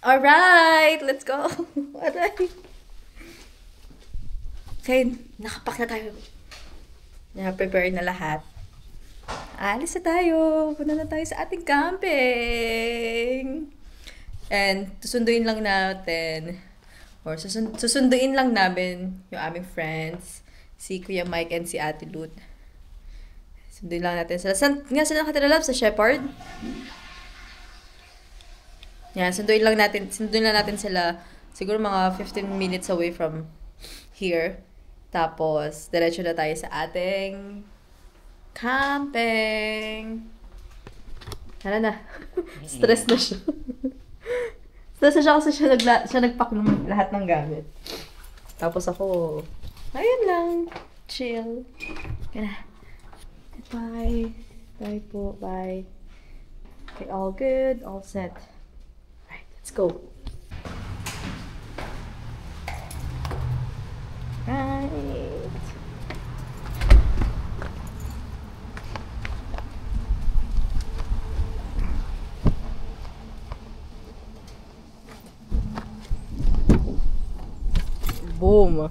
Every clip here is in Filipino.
Alright, let's go. Alright. Okay, nakapak na tayo. Na-prepare na lahat. Alis na tayo. Punta na tayo sa ating camping. And susunduin lang natin, or susunduin lang namin yung aming friends, si Kuya Mike and si Ate Lut. Sunduin lang natin sila. Nga sila nakatira love? Sa Shepherd? Yeah, sunduin lang natin sila. Siguro mga 15 minutes away from here. Tapos, diretso na tayo sa ating camping. Tara na. Stress na siya. Stress na siya kasi siya nagpack ng lahat ng gamit. Tapos ako, ayun lang. Chill. Yan na. Goodbye. Bye po. Bye. Okay, all good. All set. Alright, let's go. Right. Boom.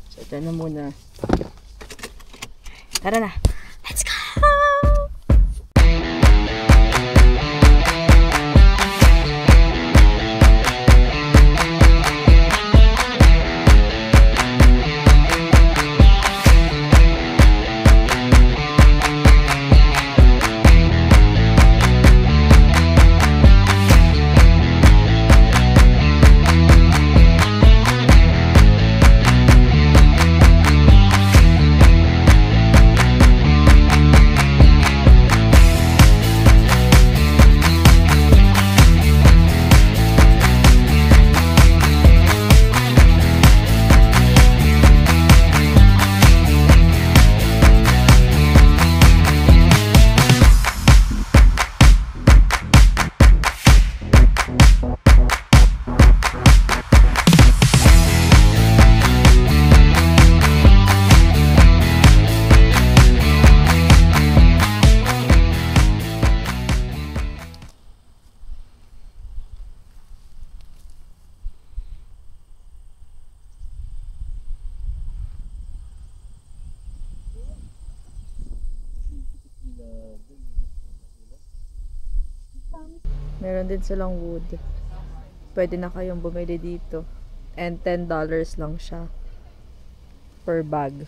So, ito na muna. Tara na. Let's go! Meron din silang wood. Pwede na kayong bumili dito. And $10 lang siya per bag.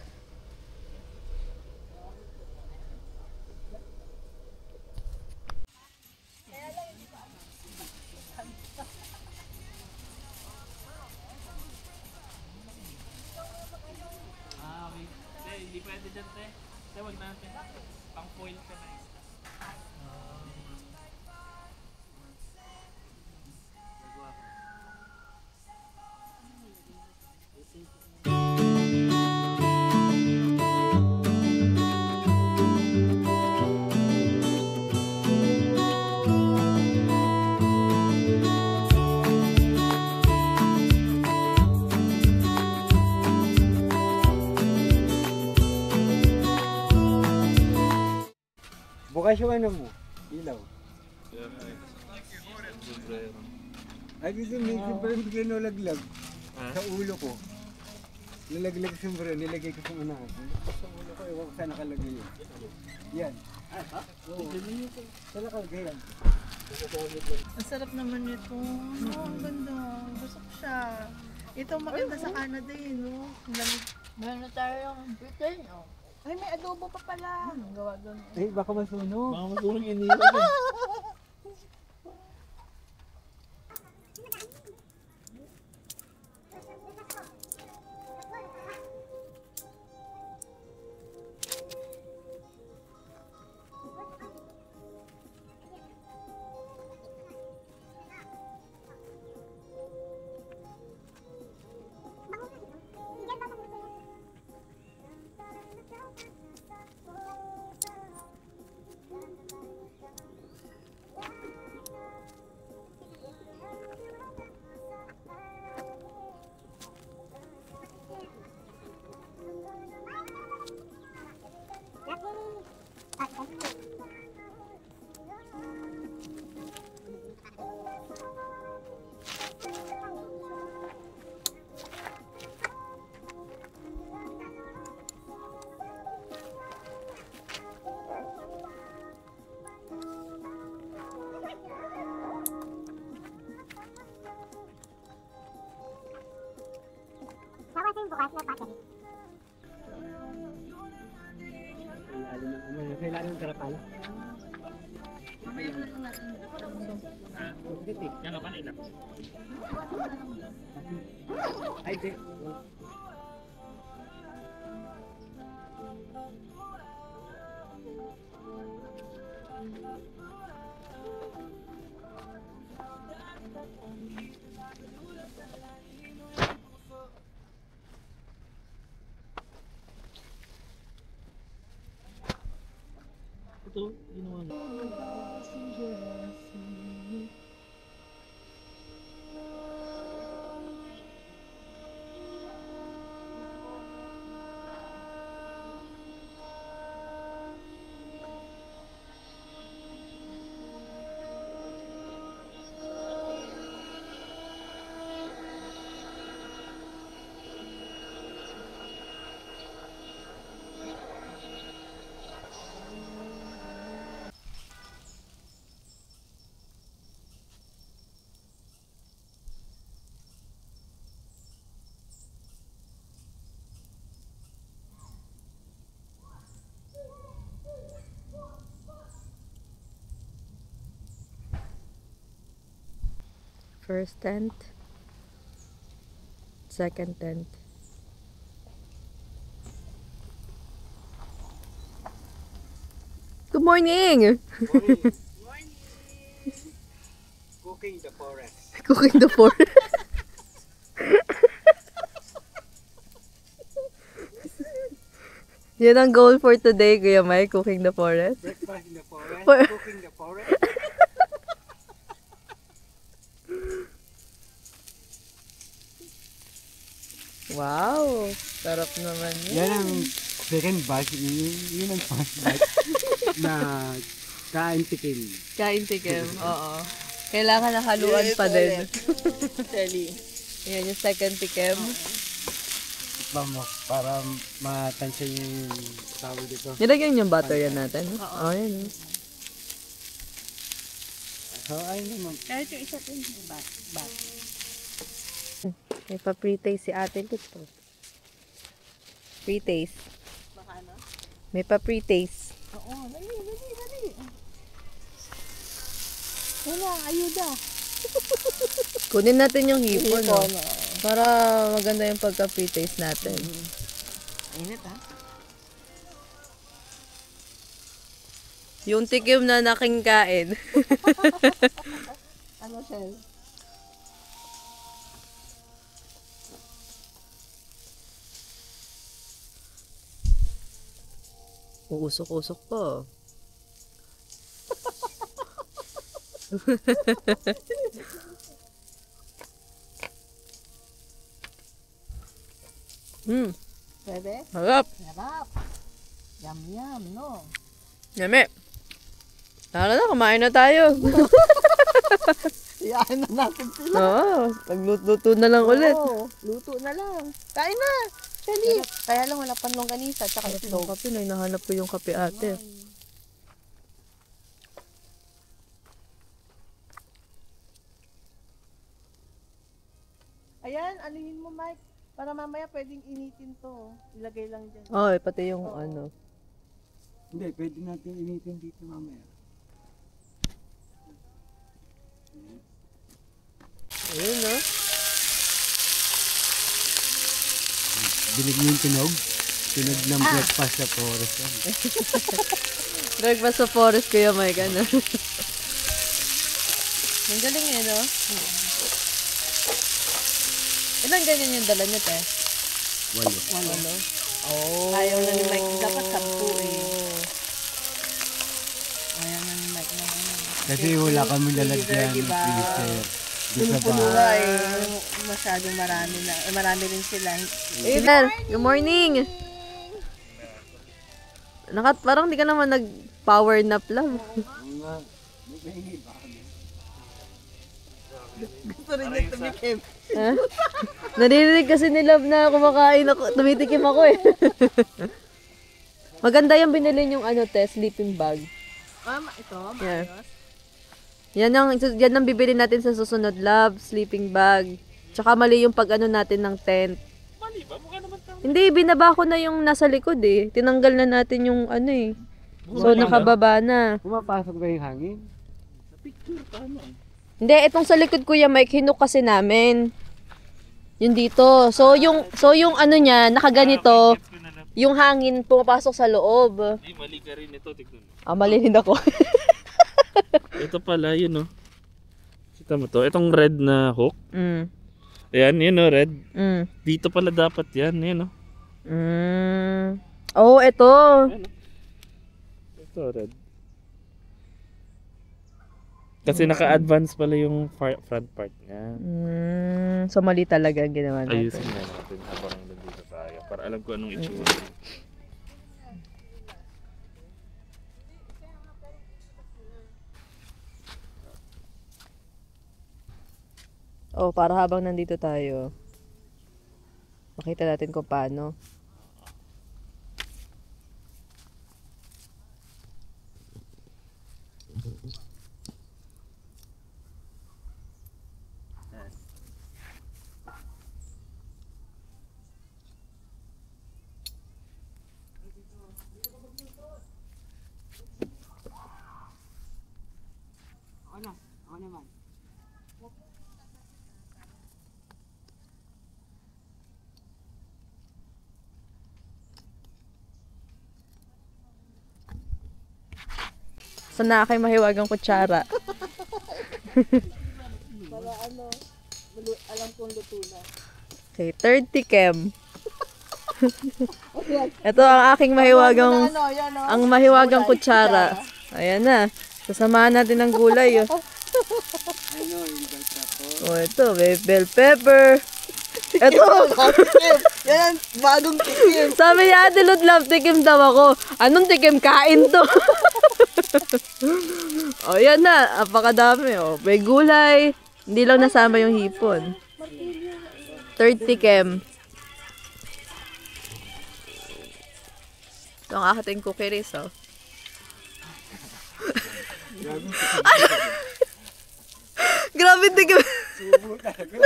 Hindi pwede dyan, te. Wag natin. Pang foil ka na. Bukas yung ano mo, ilaw. Ay, dito may sombrero bigla nalaglag sa ulo ko. Nalaglag sa sombrero, nilagay ko sa unahan. Sa ulo ko, ewan ko saan nakalagay yun. Yan. Oo. Saan nakalagay yan? Ang sarap naman nito. Oh, ang ganda. Gusto ko siya. Ito maganda sa Canada eh, no? Meron na tayo ng Britain, oh. Ay, may adobo pa pala. Gawa doon. Eh, baka masunog. Mga masunog iniwan eh. Kailangan ng karapal. Yan ka pa na ilang. Ay, di. Ito, ginawa niya. First tent. Second tent. Good morning! Cooking the forest. Cooking the forest. Yan ang goal for today, Kuya Mike, cooking the forest. Breakfast in the forest. For- Cooking the forest. Wow! Sarap naman Yan ang second batch. Yun ang first batch na kain tikim. Kain tikim, oo. Kailangan nakaluan pa din. Telly. Yan yung second tikim. Vamos, para matansya yung tawag dito. Nilagyan yung butter yan natin. Oo, yan. So, ayun naman. Kahit yung isa din, bat. May pa-pre-taste si ate dito. Pre-taste. Baka ano? May pa-pre-taste. Oo, dali. Wala, ayuda. Kunin natin yung hipon, no? Hipon, oo. Para maganda yung pagka-pre-taste natin. Init ha? Yung tikim na naking kain. Ano, Shell? Uusok-usok po. Pwede? Harap. Sarap. Yum, no? Yami. Tara na, kumain na tayo. Iyain na natin sila. Oo, pagluto na lang ulit. Oo, luto na lang. Kain na! Shelley! Kaya lang wala pang longganisa tsaka Yung itlog. kape, nahanap ko yung kape ate. Ayan, anuhin mo, Mike. Para mamaya pwedeng initin to. Ilagay lang dyan. Ay, pati yung ano. Hindi, pwede natin initin dito mamaya. Ayun, no? Dinig mo yung tunog? Tunog ng breakfast sa forest. Breakfast sa forest, Kuya Mike, ano? Ang galing eh, no? Ilang ganyan yung dala niyo, te? 8. Oh. Ayaw na ni Mike. Dapat 10 eh. Ayaw na ni Mike na ano. Kasi wala kami lalagyan ng Diba? freezer. Doon sa Puno bahay. eh. Masyadong marami na. Marami rin sila. Ethan, good morning! Parang di ka naman nag-power nap lang. Mga, may ba kami? Gusto rin niya tumikim. Ha? Narinig kasi ni Love na kumakain ako, tumitikim ako eh. Maganda yung binili yung ano, te, sleeping bag. Ito, Yeah. maayos. Yan ang bibili natin sa susunod, Love, sleeping bag. Tsaka mali yung pag ano natin ng tent. Mali ba? Mukha Hindi, binaba ko na yung nasa likod eh. Tinanggal na natin yung ano eh. So, nakababa na. Pumapasok ba yung hangin? Picture ka ano eh. Hindi, itong sa likod Kuya Mike, hinuk kasi namin. Yung dito. So, yung ano niya, nakaganito, Gets ko na lang. yung hangin pumapasok sa loob. Ay, mali ka rin ito. Tignan mo. Ah, mali rin ako. Ito pala, yun oh. Kita mo to? Itong red na hook. mm. Ayan, yun oh, red. Mm. Dito pala dapat yan. Yan oh. Mm. Oh, ito. Ayan oh. Ito, red. Kasi naka-advance pala yung front part niya. So, mali talaga ang ginawa natin. Ayusin nga natin habang nandito tayo. Para alam ko anong itsura. Oh, para habang nandito tayo, makita natin kung paano. Ako naman. So, na kay mahiwagang kutsara. Para ano, alam kong luto na. Okay, third tikem. Ito ang aking mahiwagang, Ano, yan o. ang mahiwagang kutsara. Ayan na. Sasamahan natin ng gulay. Oh. Ano, yung bell pepper. Oh, ito, may bell pepper. Ito. Yan ang bagong tikim. Sabi ni Ate Ludlove, tikim daw ako. Anong tikim? Kain to. Oh, yan na. Apakadami. Oh. May gulay. Hindi lang nasama yung hipon. Third tikim. Ito ang aking cookie rice, oh. Grabe tikim. Subo talaga.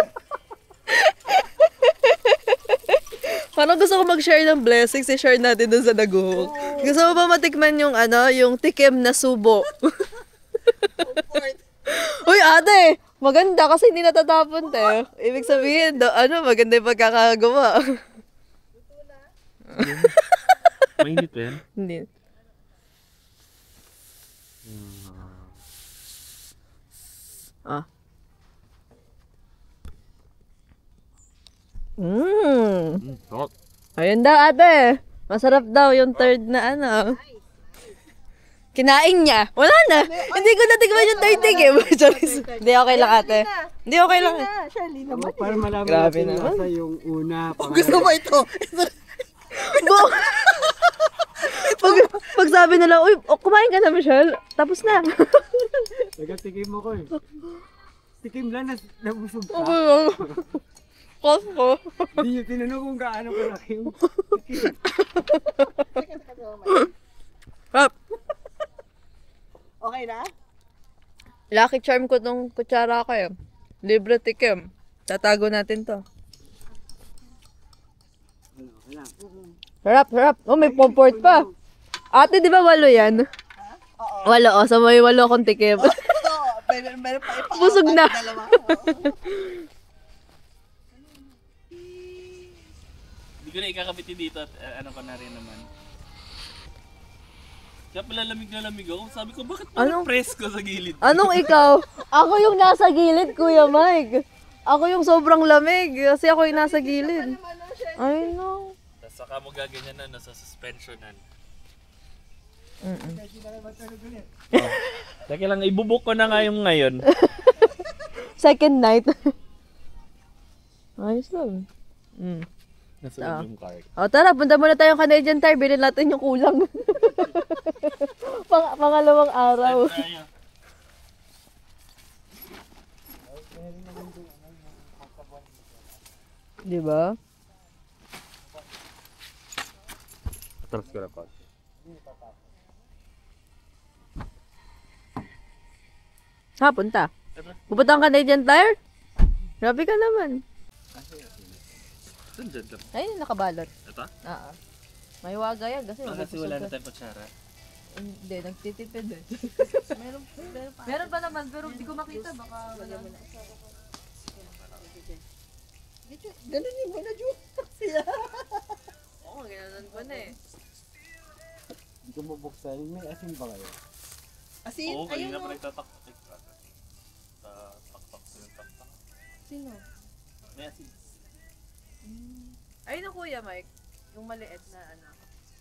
Parang gusto ko mag-share ng blessings, i-share natin dun sa naguhok. Gusto mo ba matikman yung ano, yung tikim na subo? Uy, ate! Maganda kasi hindi natatapon tayo. Ibig sabihin, maganda yung pagkakagawa. Mainit ba yan? Hindi. Ah. Hot. Ayun daw, ate. Masarap daw yung third na ano. Kinain niya. Wala na. Hindi ko natikman yung third tikim. Sorry. Hindi, okay lang, ate. Hindi, okay lang. Shirley naman. Para malaman Grabe natin naman. nasa yung una. Gusto mo ito? Pag sabi nila, uy, kumain ka na, Michelle. Tapos na. Nagatikim mo ko eh. Tikim lang, nabusog ka. Kosko. Hindi nyo tinanong kung gaano kalaki yung tikim. Hap. Okay na? Lucky charm ko tong kutsara ko eh. Libre tikim. Tatago natin to. Wala. Harap, harap. Oh, may comfort pa. Ate, di ba 8 yan? Oo. 8, oh. So may 8 akong tikim. Ito, meron pa ipa. Busog na. Dalawa. Hindi ko na ikakabitin dito at ano ko na rin naman. Kaya pala lamig na lamig ako. Sabi ko, bakit parang presko sa gilid? Anong ikaw? Ako yung nasa gilid, Kuya Mike. Ako yung sobrang lamig. Kasi ako yung nasa gilid. I know. Tapos saka mo gaganyan na, nasa suspensionan. Teka lang, ibubuk ko na nga yung ngayon. Second night. Ayos lang. Nasa loob yung car. O tara, punta muna tayong Canadian Tire. Bilhin natin yung kulang. Pangalawang araw. Tayo. Di ba? Atras ko na pa. Ha, punta. Pupunta ang Canadian Tire? Grabe ka naman. Saan dyan ka? Ayun, nakabalot. Ito? Oo. May waga yan kasi Kasi wala na tayong kutsara. Hindi, nagtitipid eh. Meron pa. Meron pa naman, pero hindi ko makita. Baka wala. Ganunin mo na, Diyos. Siya. Oo, gano'n ko na eh. Hindi ko mabuksan. May asin ba kayo? Asin? Oo, kanina Ayun pa o. nagtatak. Taktak ko yung taktak. Sino? May asin. Ayun na Kuya Mike, yung maliit na ano.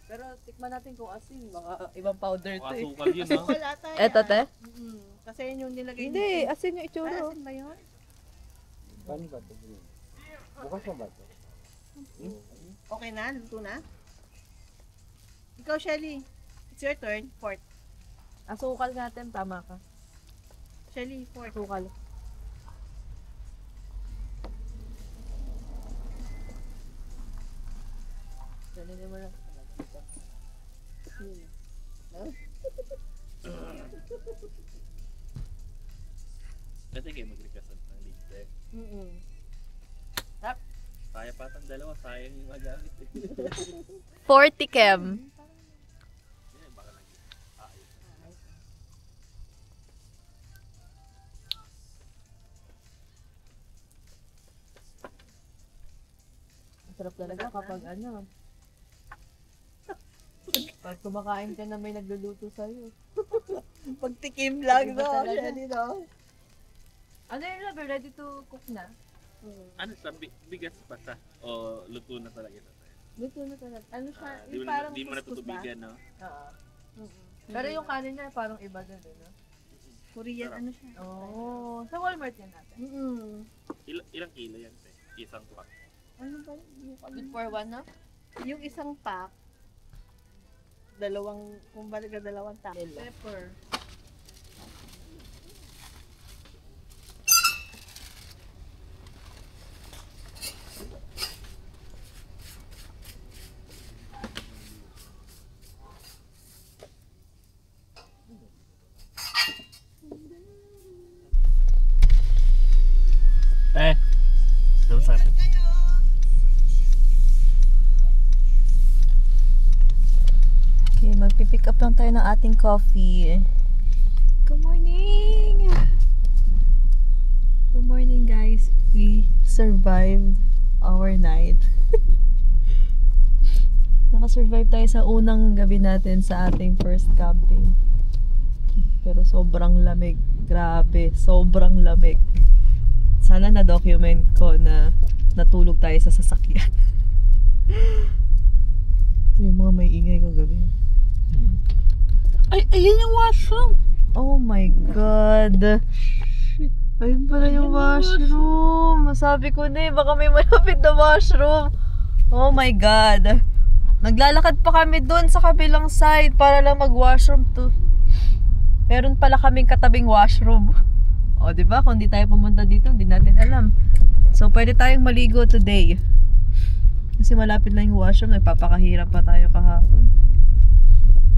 Pero tikman natin kung asin, baka ibang powder to eh. Asukal yun, no? Wala tayo. Eto te? Kasi yun yung nilagay Hindi, asin yung itsura. Asin ba yun? Paano ba ito? Bukas na ba ito? Okay na? Luto na? Ikaw, Shelly. It's your turn. Fourth. Asukal natin, tama ka. Shelly, fourth. Asukal. Ganun mo lang. Pwede kayo mag-request ng liste. Kaya pa tang dalawa, sayang yung magamit eh. 40 Kem. Yan, baka lang yun. Ayos. Masarap talaga kapag ano. Pag kumakain ka na may nagluluto sa'yo. Pagtikim lang, Iba no? talaga. Shelly, no? Ano yun, Labi? Ready to cook na? Ano sa bigas pa sa? O luto na talaga ito? Luto na talaga. Ano siya? Di Yung mo parang na, di mo couscous ba? natutubigan, no? Oo. Pero yung kanin niya parang iba din, no? Korean, ano siya? Oo. Sa Walmart yan natin. Ilang kilo yan, te? Isang pack. Ano ba? Yung, Good for one, no? yung isang pack, kumbaga dalawang pack. Pepper. Dapat sa Okay, magpipick up lang tayo ng ating coffee. Good morning! Good morning, guys. We survived our night. Nakasurvive tayo sa unang gabi natin sa ating first camping. Pero sobrang lamig. Grabe, sobrang lamig. Sana na-document ko na natulog tayo sa sasakyan. Yung mga may ingay kagabi. Ay, ayun yung washroom! Oh my God! Ayun pala yung washroom. Sabi ko na baka may malapit na washroom. Oh my God! Naglalakad pa kami doon sa kabilang side para lang mag-washroom to. Meron pala kaming katabing washroom. O, diba? Kung di tayo pumunta dito, hindi natin alam. So, pwede tayong maligo today. Kasi malapit lang yung washroom. Nagpapakahirap pa tayo kahapon.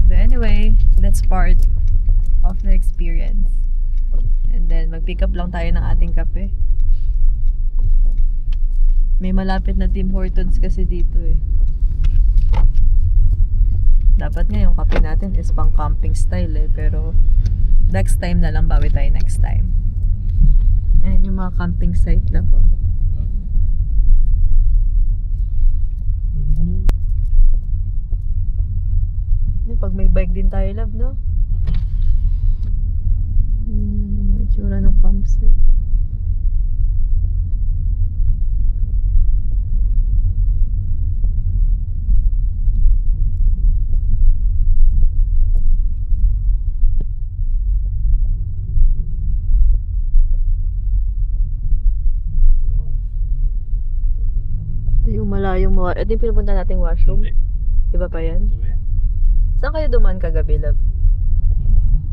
Pero anyway, that's part of the experience. And then, mag-pick up lang tayo ng ating kape. May malapit na Tim Hortons kasi dito eh. Dapat nga yung kape natin is pang camping style eh. Pero, next time na lang, bawi tayo next time. Ayan yung mga camping site na po. Pag may bike din tayo, love, no? Ayan yung mga itsura ng campsite. Yung malayong mga... Ito yung pinupunta nating washroom? Hindi. Iba pa yan? Diba yan? Saan kayo dumaan kagabi, love?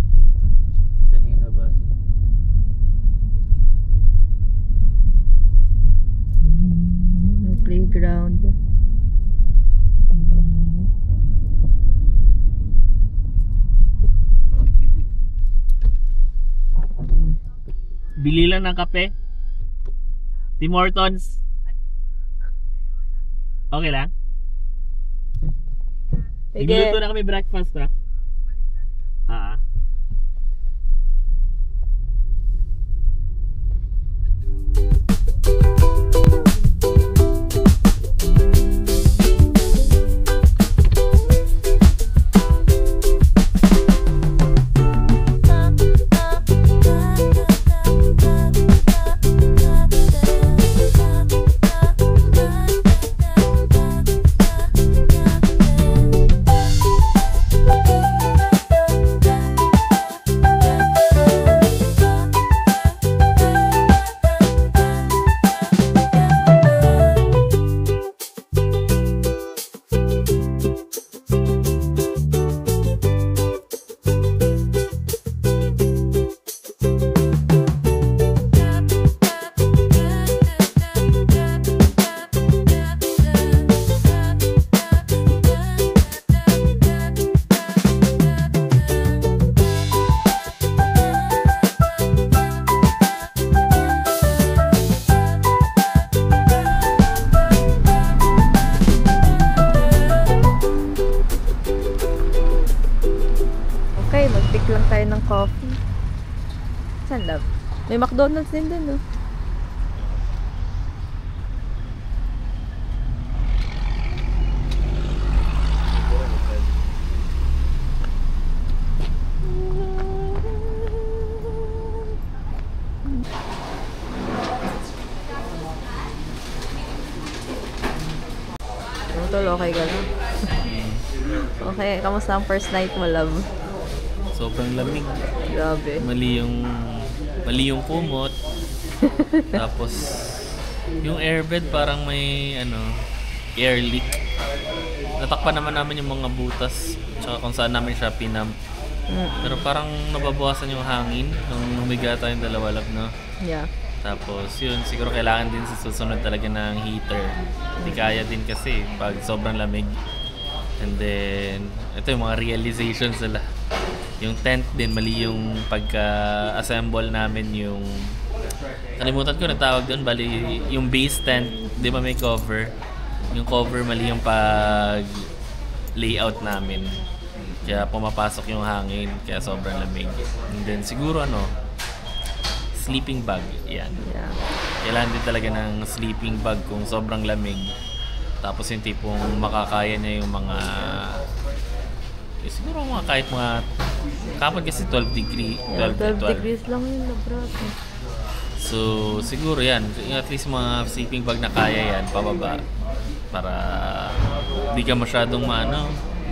Dito. Isa na yung nabasa. May playground. Bili lang ng kape. Tim Hortons. Okay lang? Sige. Nagluto na kami breakfast ha. Okay, mag-pick lang tayo ng coffee. Saan, love? May McDonald's din dun, no? Tol, okay ka lang? Okay, kamusta ang first night mo, love? Sobrang lamig. Grabe. Mali yung kumot. Tapos yung airbed parang may air leak. Natakpan naman namin yung mga butas tsaka kung saan namin siya pinamp. Pero parang nababawasan yung hangin nung humiga tayong dalawa, love, no? Yeah. Tapos yun, siguro kailangan din sa susunod talaga ng heater. Hindi kaya din kasi pag sobrang lamig. And then, ito yung mga realizations nila. Yung tent din, mali yung pagka-assemble namin yung... Kalimutan ko na tawag doon, bali yung base tent, di ba may cover? Yung cover, mali yung pag-layout namin. Kaya pumapasok yung hangin, kaya sobrang lamig. And then siguro sleeping bag, yan. Yeah. Kailangan din talaga ng sleeping bag kung sobrang lamig. Tapos yung tipong makakaya niya yung mga... siguro kahit mga... Kapag kasi 12 degrees lang yun, bro. So, siguro yan. At least mga sleeping bag na kaya yan, pababa. Para hindi ka masyadong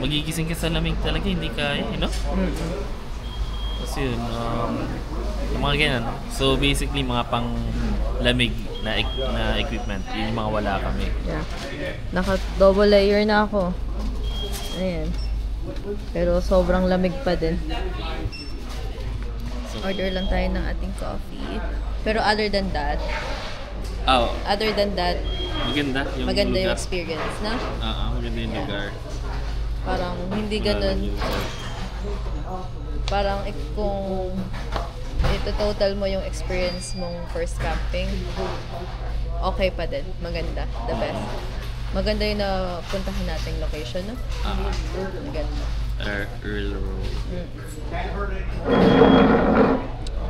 magigising ka sa lamig talaga, hindi kaya, Kasi yun, yung mga ganyan. So, basically, mga pang lamig na equipment, yun yung mga wala kami. Yeah. Naka-double layer na ako. Ayan. Pero sobrang lamig pa din. Order lang tayo ng ating coffee. Pero other than that, maganda yung experience, na? Maganda yung lugar. Parang hindi ganun. Parang kung ito-total mo yung experience mong first camping, okay pa din. Maganda. The best. Maganda yung napuntahan nating location, no? Maganda. Earl Road.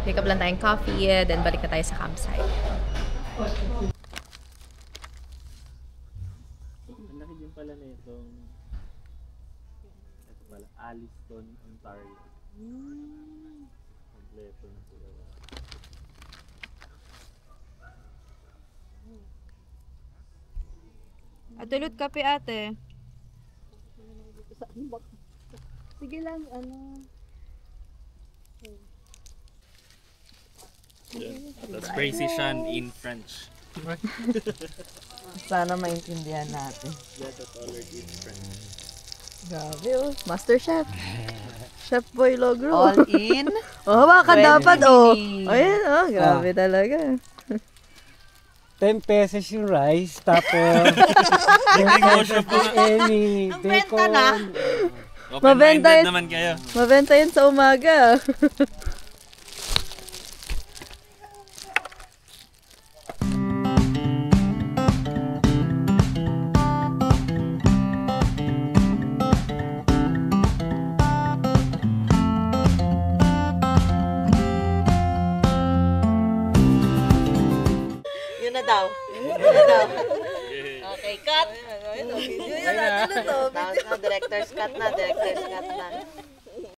Pick up lang tayong coffee, then balik na tayo sa campsite. Ang laki din pala na itong Alliston, Ontario. Kompleto na sila. Atulot kape, ate. Sige lang, That's precision in French. Sana maintindihan natin. That's already in French. Grabe, oh. Master Chef. Chef Boy Logro. All in. Baka dapat, minutes. Ayun, grabe talaga. 10 pesos yung rice, tapos 10 pesos yung any bacon. Open-minded naman kayo. Mabenta yun sa umaga. Yun na daw. Yun na daw. Okay, cut! Video yan natin na to. Director's cut na.